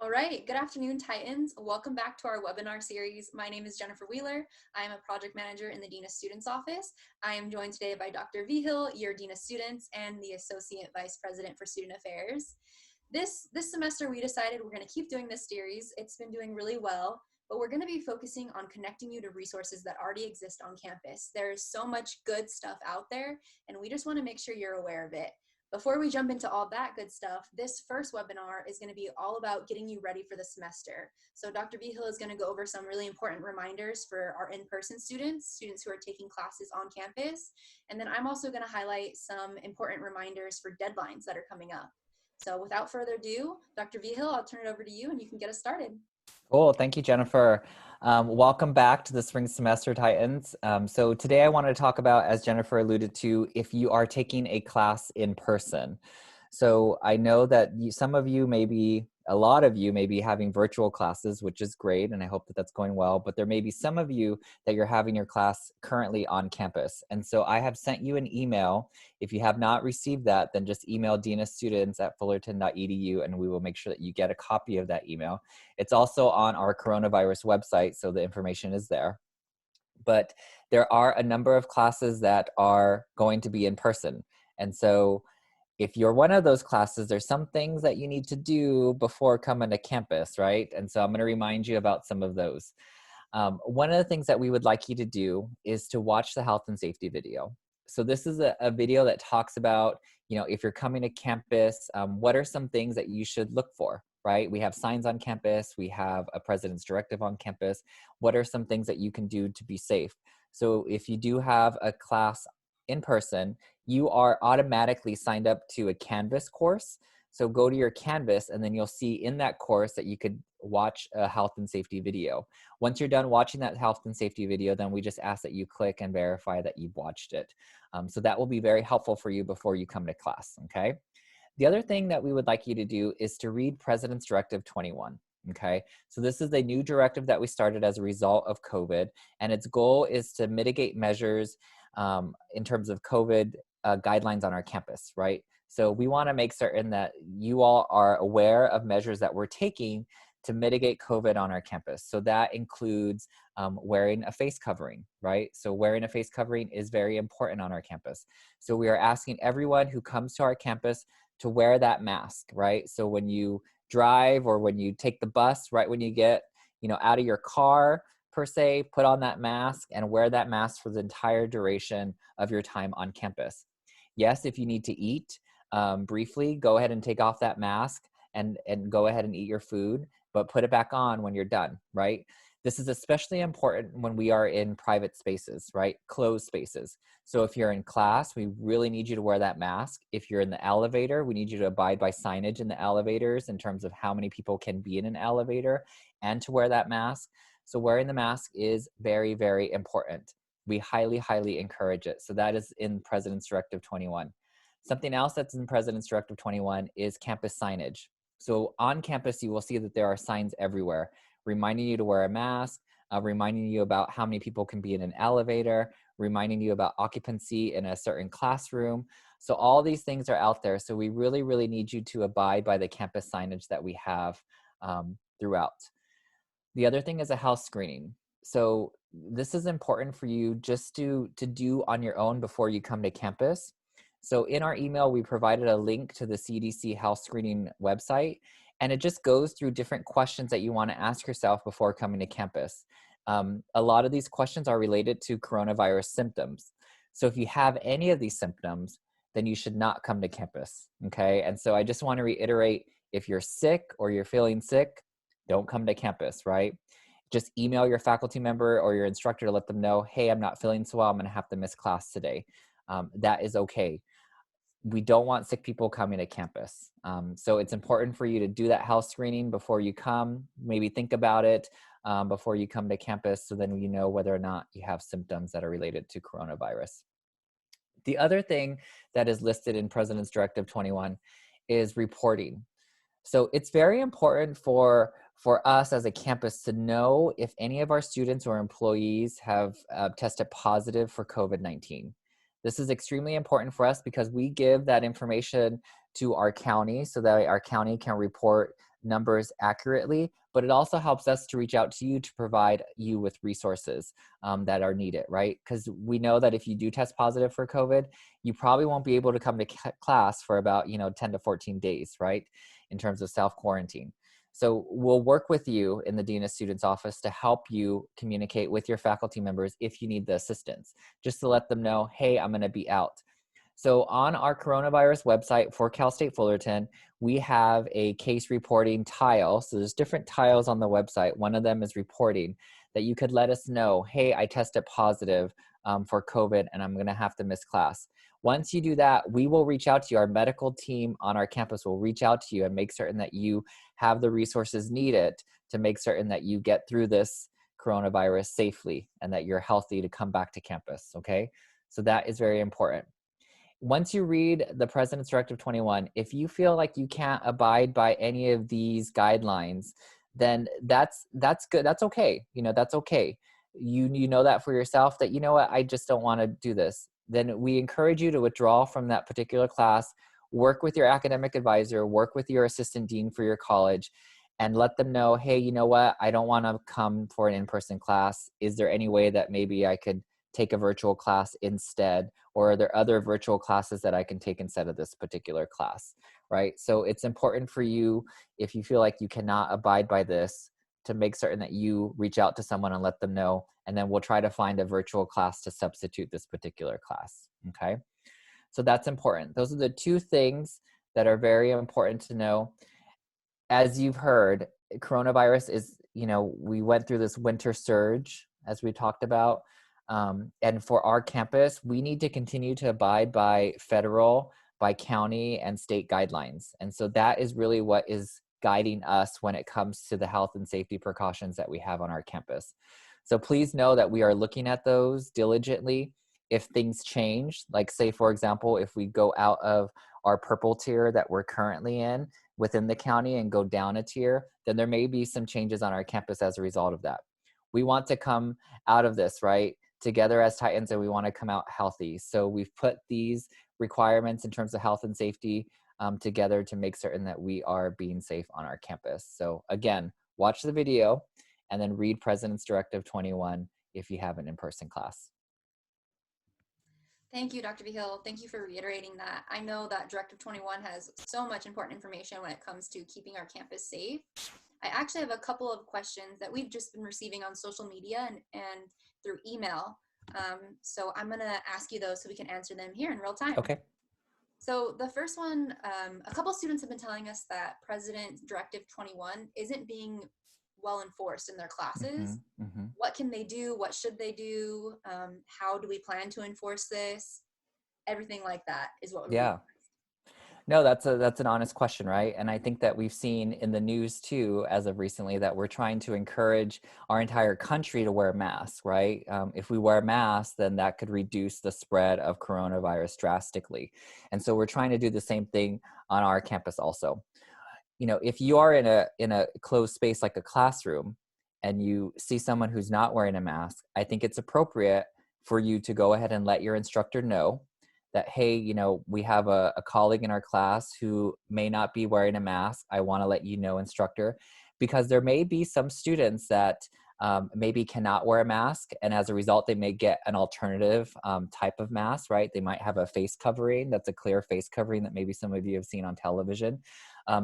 All right, good afternoon, Titans. Welcome back to our webinar series. My name is Jennifer Wheeler. I am a project manager in the Dean of Students office. I am joined today by Dr. Vigil, your Dean of Students, and the Associate Vice President for Student Affairs. This semester, we decided we're going to keep doing this series. It's been doing really well, but we're going to be focusing on connecting you to resources that already exist on campus. There's so much good stuff out there, and we just want to make sure you're aware of it. Before we jump into all that good stuff, this first webinar is going to be all about getting you ready for the semester. So Dr. Vigil is going to go over some really important reminders for our in-person students who are taking classes on campus. And then I'm also going to highlight some important reminders for deadlines that are coming up. So without further ado, Dr. Vigil, I'll turn it over to you and you can get us started. Cool. Thank you, Jennifer. Welcome back to the Spring Semester Titans. So today I want to talk about, as Jennifer alluded to, if you are taking a class in person. So I know that some of you, maybe a lot of you may be having virtual classes, which is great, and I hope that that's going well, but there may be some of you that you're having your class currently on campus. And so I have sent you an email. If you have not received that, then just email deanofstudents@fullerton.edu and we will make sure that you get a copy of that email. It's also on our coronavirus website, so the information is there. But there are a number of classes that are going to be in person. And so if you're one of those classes, there's some things that you need to do before coming to campus, right? And so I'm going to remind you about some of those. One of the things that we would like you to do is to watch the health and safety video. So this is a video that talks about, if you're coming to campus, what are some things that you should look for, right? We have signs on campus. We have a president's directive on campus. What are some things that you can do to be safe? So if you do have a class in person, you are automatically signed up to a Canvas course. So go to your Canvas and then you'll see in that course that you could watch a health and safety video. Once you're done watching that health and safety video, then we just ask that you click and verify that you've watched it. So that will be very helpful for you before you come to class, okay? The other thing that we would like you to do is to read President's Directive 21. Okay, so this is a new directive that we started as a result of COVID, and its goal is to mitigate measures in terms of COVID guidelines on our campus, right? So we want to make certain that you all are aware of measures that we're taking to mitigate COVID on our campus. So that includes wearing a face covering, right? So wearing a face covering is very important on our campus. So we are asking everyone who comes to our campus to wear that mask, right? So when you drive or when you take the bus, right when you get, out of your car, per se, put on that mask and wear that mask for the entire duration of your time on campus. Yes, if you need to eat briefly, go ahead and take off that mask and go ahead and eat your food, but put it back on when you're done, right? This is especially important when we are in private spaces, right? Closed spaces. So if you're in class, we really need you to wear that mask. If you're in the elevator, we need you to abide by signage in the elevators in terms of how many people can be in an elevator and to wear that mask. So wearing the mask is very, very important. We highly, highly encourage it. So that is in President's Directive 21. Something else that's in President's Directive 21 is campus signage. So on campus, you will see that there are signs everywhere, reminding you to wear a mask, reminding you about how many people can be in an elevator, reminding you about occupancy in a certain classroom. So all these things are out there. So we really, really need you to abide by the campus signage that we have throughout. The other thing is a health screening. So this is important for you just to do on your own before you come to campus. So in our email, we provided a link to the CDC health screening website, and it just goes through different questions that you want to ask yourself before coming to campus. A lot of these questions are related to coronavirus symptoms. So if you have any of these symptoms, then you should not come to campus, okay? And so I just want to reiterate, if you're sick or you're feeling sick, don't come to campus, right? Just email your faculty member or your instructor to let them know, hey, I'm not feeling so well, I'm gonna have to miss class today. That is okay. We don't want sick people coming to campus. So it's important for you to do that health screening before you come. Maybe think about it before you come to campus, so then you know whether or not you have symptoms that are related to coronavirus. The other thing that is listed in President's Directive 21 is reporting. So it's very important for us as a campus to know if any of our students or employees have tested positive for COVID-19. This is extremely important for us because we give that information to our county so that our county can report numbers accurately, but it also helps us to reach out to you to provide you with resources that are needed, right? Because we know that if you do test positive for COVID, you probably won't be able to come to class for about, 10 to 14 days, right? In terms of self-quarantine. So we'll work with you in the Dean of Students office to help you communicate with your faculty members if you need the assistance, just to let them know, hey, I'm gonna be out. So on our coronavirus website for Cal State Fullerton, we have a case reporting tile. So there's different tiles on the website. One of them is reporting, that you could let us know, hey, I tested positive for COVID and I'm gonna have to miss class. Once you do that, we will reach out to you. Our medical team on our campus will reach out to you and make certain that you have the resources needed to make certain that you get through this coronavirus safely and that you're healthy to come back to campus, okay? So that is very important. Once you read the President's Directive 21, if you feel like you can't abide by any of these guidelines, then that's good. That's okay. That's okay. You know that for yourself, that, what, I just don't want to do this. Then we encourage you to withdraw from that particular class, work with your academic advisor, work with your assistant dean for your college, and let them know, hey, you know what, I don't want to come for an in-person class. Is there any way that maybe I could take a virtual class instead? Or are there other virtual classes that I can take instead of this particular class, right? So it's important for you, if you feel like you cannot abide by this, to make certain that you reach out to someone and let them know, and then we'll try to find a virtual class to substitute this particular class, okay? So that's important. Those are the two things that are very important to know. As you've heard, coronavirus is, we went through this winter surge, as we talked about. And for our campus, we need to continue to abide by federal, by county, and state guidelines. And so that is really what is guiding us when it comes to the health and safety precautions that we have on our campus. So please know that we are looking at those diligently. If things change, like say, for example, if we go out of our purple tier that we're currently in within the county and go down a tier, then there may be some changes on our campus as a result of that. We want to come out of this, right, together as Titans, and we want to come out healthy. So we've put these requirements in terms of health and safety together to make certain that we are being safe on our campus. So again, watch the video and then read President's Directive 21 if you have an in-person class. Thank you, Dr. Vigil. Thank you for reiterating that. I know that Directive 21 has so much important information when it comes to keeping our campus safe. I actually have a couple of questions that we've just been receiving on social media and through email. So I'm going to ask you those so we can answer them here in real time. Okay. So the first one, a couple of students have been telling us that President Directive 21 isn't being well enforced in their classes. What can they do? What should they do? How do we plan to enforce this? Everything like that is what we're Yeah. No, that's an honest question, right? And I think that we've seen in the news too, as of recently, that we're trying to encourage our entire country to wear masks, right? If we wear masks, then that could reduce the spread of coronavirus drastically. And so we're trying to do the same thing on our campus also. If you are in a closed space like a classroom and you see someone who's not wearing a mask, I think it's appropriate for you to go ahead and let your instructor know that, hey, we have a colleague in our class who may not be wearing a mask. I want to let you know, instructor, because there may be some students that maybe cannot wear a mask, and as a result, they may get an alternative type of mask, right? They might have a face covering that's a clear face covering that maybe some of you have seen on television.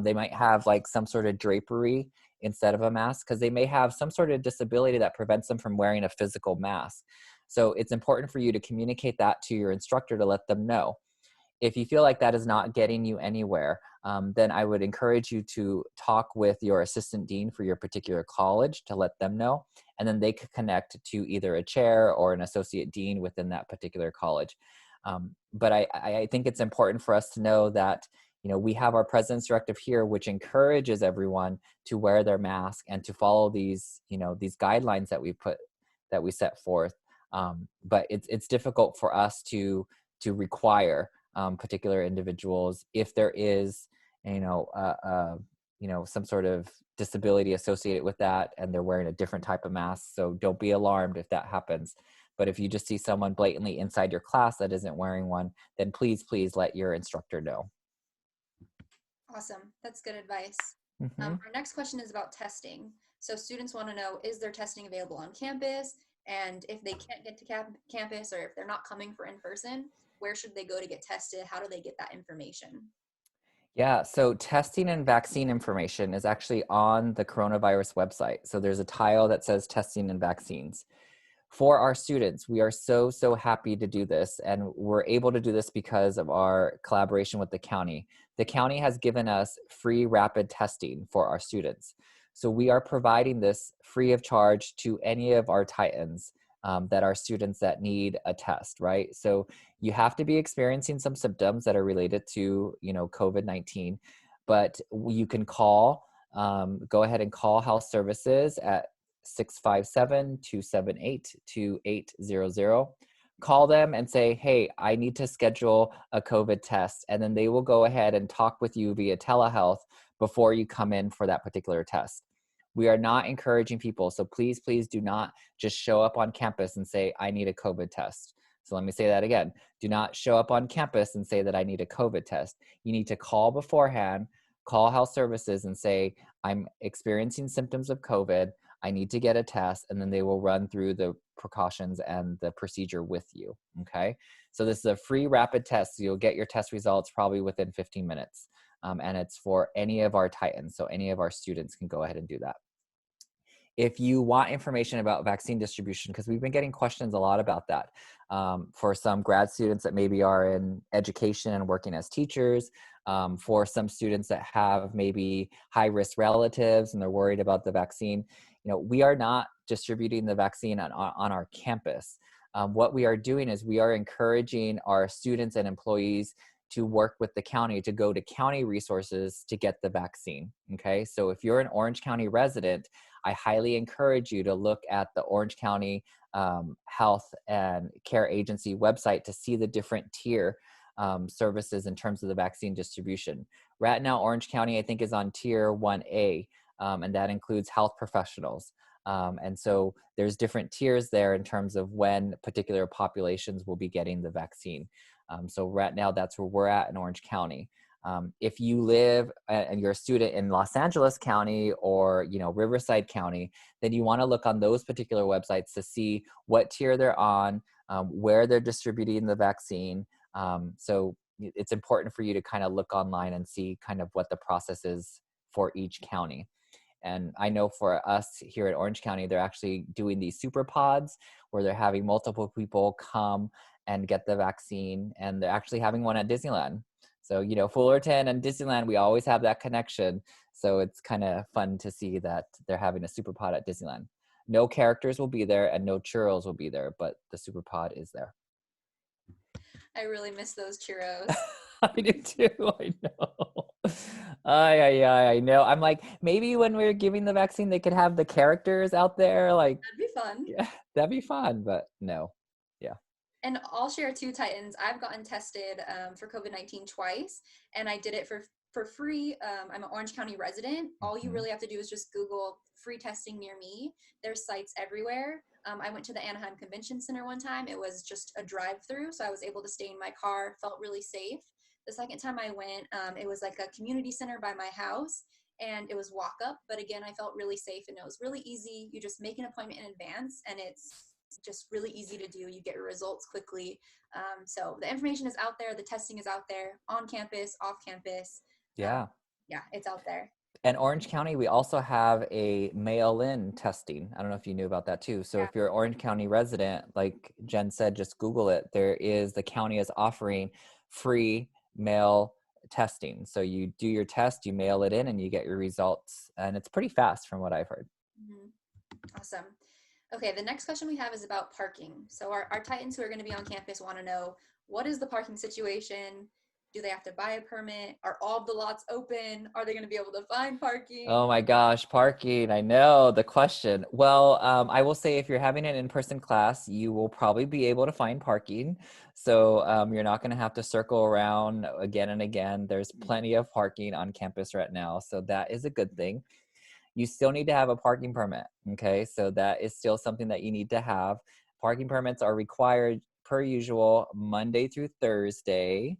They might have like some sort of drapery instead of a mask because they may have some sort of disability that prevents them from wearing a physical mask. So it's important for you to communicate that to your instructor to let them know. If you feel like that is not getting you anywhere, then I would encourage you to talk with your assistant dean for your particular college to let them know, and then they could connect to either a chair or an associate dean within that particular college. But I think it's important for us to know that we have our President's Directive here, which encourages everyone to wear their mask and to follow these these guidelines that we set forth. But it's difficult for us to require particular individuals if there is some sort of disability associated with that and they're wearing a different type of mask. So don't be alarmed if that happens. But if you just see someone blatantly inside your class that isn't wearing one, then please let your instructor know. Awesome. That's good advice. Mm-hmm. Our next question is about testing. So students want to know, is there testing available on campus? And if they can't get to campus, or if they're not coming for in-person, where should they go to get tested? How do they get that information? Yeah, so testing and vaccine information is actually on the coronavirus website. So there's a tile that says testing and vaccines. For our students, we are so, so happy to do this. And we're able to do this because of our collaboration with the county. The county has given us free rapid testing for our students. So we are providing this free of charge to any of our Titans that are students that need a test, right? So you have to be experiencing some symptoms that are related to, COVID-19, but you can go ahead and call health services at 657-278-2800. Call them and say, hey, I need to schedule a COVID test. And then they will go ahead and talk with you via telehealth before you come in for that particular test. We are not encouraging people. So please, please do not just show up on campus and say, I need a COVID test. So let me say that again. Do not show up on campus and say that I need a COVID test. You need to call beforehand, call health services and say, I'm experiencing symptoms of COVID. I need to get a test, and then they will run through the precautions and the procedure with you, okay? So this is a free rapid test. So you'll get your test results probably within 15 minutes. And it's for any of our Titans, so any of our students can go ahead and do that. If you want information about vaccine distribution, because we've been getting questions a lot about that, for some grad students that maybe are in education and working as teachers, for some students that have maybe high-risk relatives and they're worried about the vaccine, we are not distributing the vaccine on our campus. What we are doing is we are encouraging our students and employees to work with the county to go to county resources to get the vaccine, okay? So if you're an Orange County resident, I highly encourage you to look at the Orange County Health and Care Agency website to see the different tier services in terms of the vaccine distribution. Right now, Orange County, I think, is on tier 1A, and that includes health professionals. And so there's different tiers there in terms of when particular populations will be getting the vaccine. So right now, that's where we're at in Orange County. If you live and you're a student in Los Angeles County or Riverside County, then you want to look on those particular websites to see what tier they're on, where they're distributing the vaccine. So it's important for you to kind of look online and see kind of what the process is for each county. And I know for us here at Orange County, they're actually doing these super pods where they're having multiple people come and get the vaccine, and they're actually having one at Disneyland. So, Fullerton and Disneyland, we always have that connection. So it's kind of fun to see that they're having a super pod at Disneyland. No characters will be there and no churros will be there, but the super pod is there. I really miss those churros. I do too. I know. I know. I'm like, maybe when we're giving the vaccine, they could have the characters out there. Like, That'd be fun. yeah, that'd be fun. But no. Yeah. And I'll share two Titans. I've gotten tested for COVID-19 twice, and I did it for free. I'm an Orange County resident. All you really have to do is just Google free testing near me. There's sites everywhere. I went to the Anaheim Convention Center one time. It was just a drive-through, so I was able to stay in my car, felt really safe. The second time I went, it was like a community center by my house, and it was walk up. But again, I felt really safe, and it was really easy. You just make an appointment in advance, and it's just really easy to do. You get your results quickly. So the information is out there. The testing is out there on campus, off campus. Yeah. Yeah, it's out there. And Orange County, we also have a mail-in testing. I don't know if you knew about that too. So Yeah. if you're an Orange County resident, like Jen said, just Google it. The county is offering free mail testing. So you do your test, you mail it in, and you get your results. And it's pretty fast from what I've heard. Mm-hmm. Awesome. Okay, the next question we have is about parking. So our Titans who are going to be on campus want to know, what is the parking situation? Do they have to buy a permit? Are all of the lots open? Are they going to be able to find parking? Oh my gosh, parking. I know the question. Well, I will say if you're having an in-person class, you will probably be able to find parking. So you're not going to have to circle around again and again. There's plenty of parking on campus right now. So that is a good thing. You still need to have a parking permit. Okay. So that is still something that you need to have. Parking permits are required per usual Monday through Thursday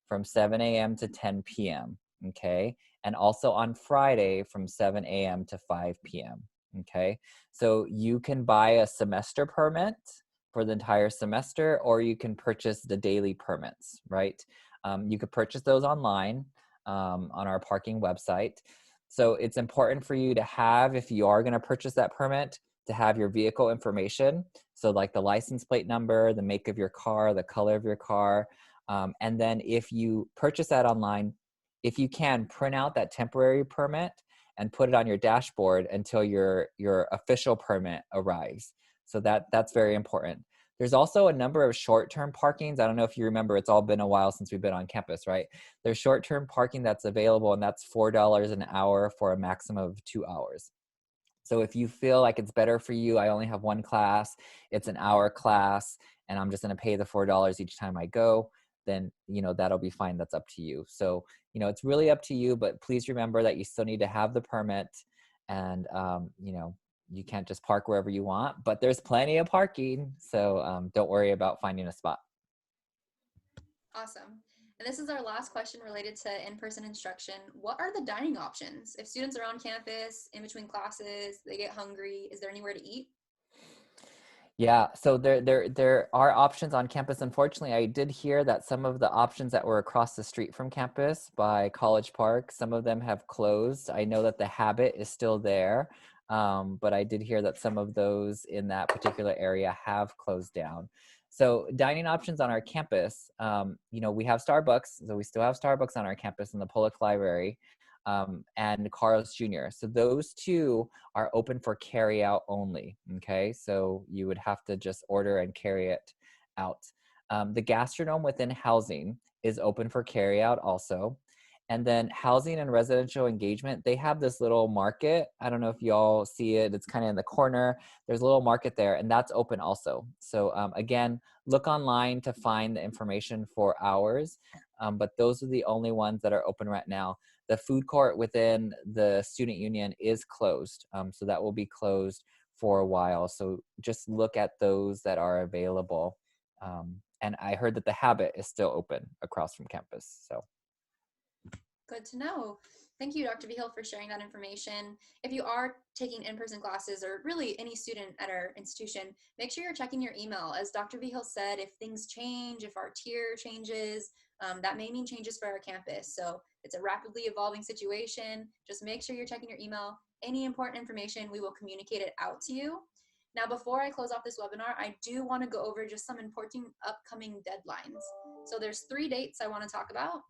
from 7 a.m. to 10 p.m. Okay. and also on Friday from 7 a.m. to 5 p.m. Okay, so you can buy a semester permit for the entire semester, or you can purchase the daily permits, right? You could purchase those online on our parking website. So it's important for you to have, if you are going to purchase that permit, to have your vehicle information. So like the license plate number, the make of your car, the color of your car. And then if you purchase that online, if you can, print out that temporary permit and put it on your dashboard until your official permit arrives. So that's very important. There's also a number of short-term parkings. I don't know if you remember, it's all been a while since we've been on campus, right? There's short-term parking that's available, and that's $4 an hour for a maximum of 2 hours. So if you feel like it's better for you, I only have one class, it's an hour class, and I'm just gonna pay the $4 each time I go, then, that'll be fine. That's up to you. So, it's really up to you, but please remember that you still need to have the permit, and, you can't just park wherever you want, but there's plenty of parking. So don't worry about finding a spot. Awesome. And this is our last question related to in-person instruction. What are the dining options? If students are on campus, in between classes, they get hungry, is there anywhere to eat? Yeah, so there are options on campus. Unfortunately, I did hear that some of the options that were across the street from campus by College Park, some of them have closed. I know that the Habit is still there, but I did hear that some of those in that particular area have closed down. So dining options on our campus, we have Starbucks, so we still have Starbucks on our campus in the Pollock Library, and Carl's Jr. So those two are open for carry out only. Okay, so you would have to just order and carry it out. The gastronome within housing is open for carry out also. And then housing and residential engagement, they have this little market. I don't know if y'all see it. It's kind of in the corner. There's a little market there, and that's open also. So again, look online to find the information for hours, but those are the only ones that are open right now. The food court within the student union is closed, so that will be closed for a while. So just look at those that are available. And I heard that the Habit is still open across from campus. So. Good to know. Thank you, Dr. Vigil, for sharing that information. If you are taking in-person classes, or really any student at our institution, make sure you're checking your email. As Dr. Vigil said, if things change, if our tier changes, that may mean changes for our campus. So it's a rapidly evolving situation. Just make sure you're checking your email. Any important information, we will communicate it out to you. Now, before I close off this webinar, I do want to go over just some important upcoming deadlines. So there's 3 dates I want to talk about.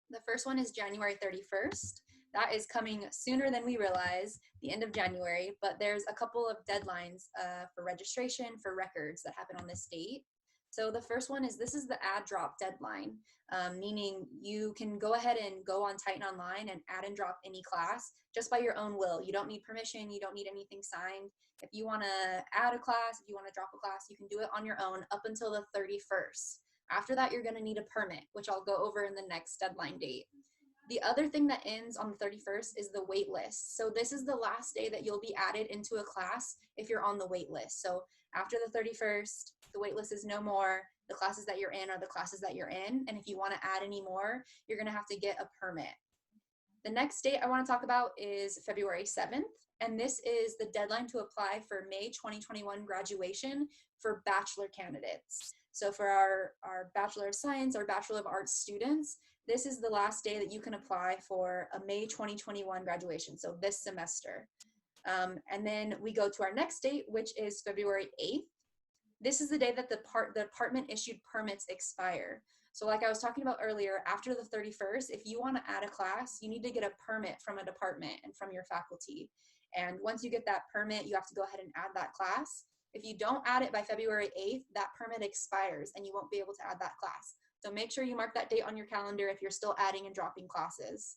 The first one is January 31st. That is coming sooner than we realize, the end of January, but there's a couple of deadlines for registration for records that happen on this date. So the first one is, this is the add drop deadline, meaning you can go ahead and go on Titan Online and add and drop any class just by your own will. You don't need permission, you don't need anything signed. If you want to add a class, if you want to drop a class, you can do it on your own up until the 31st. After that, you're going to need a permit, which I'll go over in the next deadline date. The other thing that ends on the 31st is the wait list. So this is the last day that you'll be added into a class if you're on the wait list. So after the 31st, the wait list is no more. The classes that you're in are the classes that you're in. And if you want to add any more, you're going to have to get a permit. The next date I want to talk about is February 7th. And this is the deadline to apply for May 2021 graduation for bachelor candidates. So for our Bachelor of Science or Bachelor of Arts students, this is the last day that you can apply for a May 2021 graduation, so this semester. And then we go to our next date, which is February 8th. This is the day that the department issued permits expire. So like I was talking about earlier, after the 31st, if you want to add a class, you need to get a permit from a department and from your faculty. And once you get that permit, you have to go ahead and add that class. If you don't add it by February 8th, that permit expires and you won't be able to add that class. So make sure you mark that date on your calendar if you're still adding and dropping classes.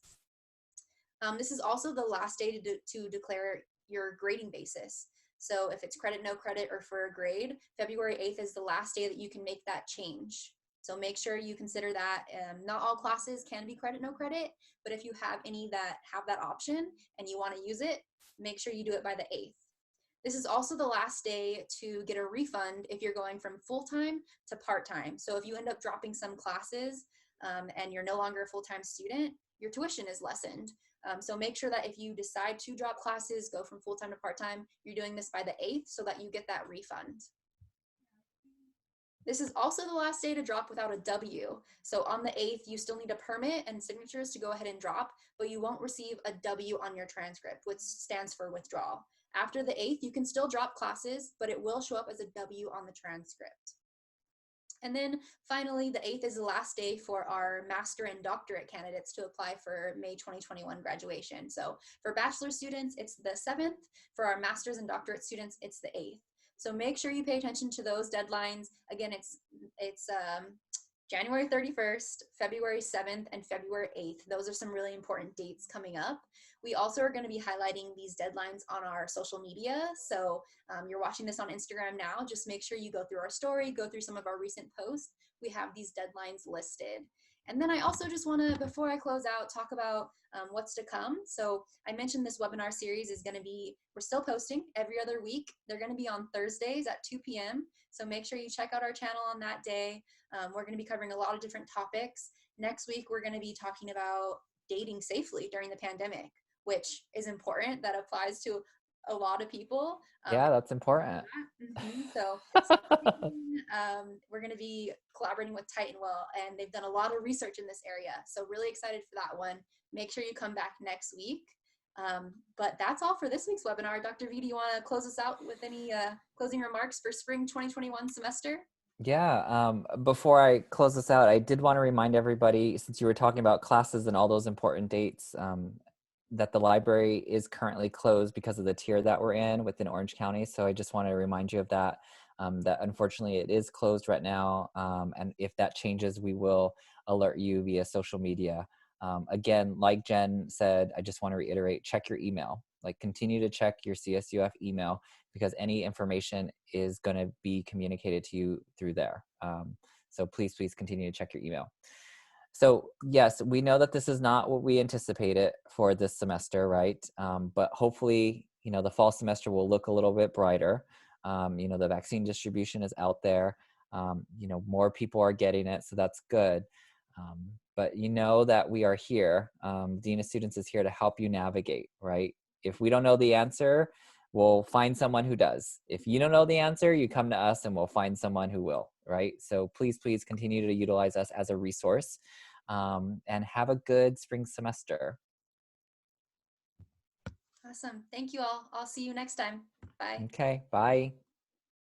This is also the last day to declare your grading basis. So if it's credit, no credit, or for a grade, February 8th is the last day that you can make that change. So make sure you consider that. Not all classes can be credit, no credit, but if you have any that have that option and you want to use it, make sure you do it by the 8th. This is also the last day to get a refund if you're going from full-time to part-time. So if you end up dropping some classes and you're no longer a full-time student, your tuition is lessened. So make sure that if you decide to drop classes, go from full-time to part-time, you're doing this by the 8th so that you get that refund. This is also the last day to drop without a W. So on the 8th, you still need a permit and signatures to go ahead and drop, but you won't receive a W on your transcript, which stands for withdrawal. After the 8th, you can still drop classes, but it will show up as a W on the transcript. And then finally, the 8th is the last day for our master and doctorate candidates to apply for May 2021 graduation. So for bachelor students, it's the 7th. For our master's and doctorate students, it's the 8th. So make sure you pay attention to those deadlines. Again, it's January 31st, February 7th, and February 8th. Those are some really important dates coming up. We also are going to be highlighting these deadlines on our social media. So you're watching this on Instagram now, just make sure you go through our story, go through some of our recent posts. We have these deadlines listed. And then I also just want to, before I close out, talk about what's to come. So I mentioned this webinar series is going to be, we're still posting every other week. They're going to be on Thursdays at 2 p.m. So make sure you check out our channel on that day. We're going to be covering a lot of different topics. Next week, we're going to be talking about dating safely during the pandemic, which is important. That applies to a lot of people. Yeah, that's important. So we're going to be collaborating with Titanwell, and they've done a lot of research in this area. So really excited for that one. Make sure you come back next week. But that's all for this week's webinar. Dr. V, do you want to close us out with any closing remarks for spring 2021 semester? Yeah, before I close this out, I did want to remind everybody, since you were talking about classes and all those important dates, that the library is currently closed because of the tier that we're in within Orange County. So I just want to remind you of that, that unfortunately it is closed right now. And if that changes, we will alert you via social media. Again, like Jen said, I just want to reiterate, check your email. Like, continue to check your CSUF email, because any information is going to be communicated to you through there. So please continue to check your email. So yes, we know that this is not what we anticipated for this semester, right? But hopefully, the fall semester will look a little bit brighter. The vaccine distribution is out there. More people are getting it, so that's good. But you know that we are here. Dean of Students is here to help you navigate, right? If we don't know the answer, we'll find someone who does. If you don't know the answer, you come to us and we'll find someone who will, right? So please continue to utilize us as a resource, and have a good spring semester. Awesome. Thank you all. I'll see you next time. Bye. Okay, bye.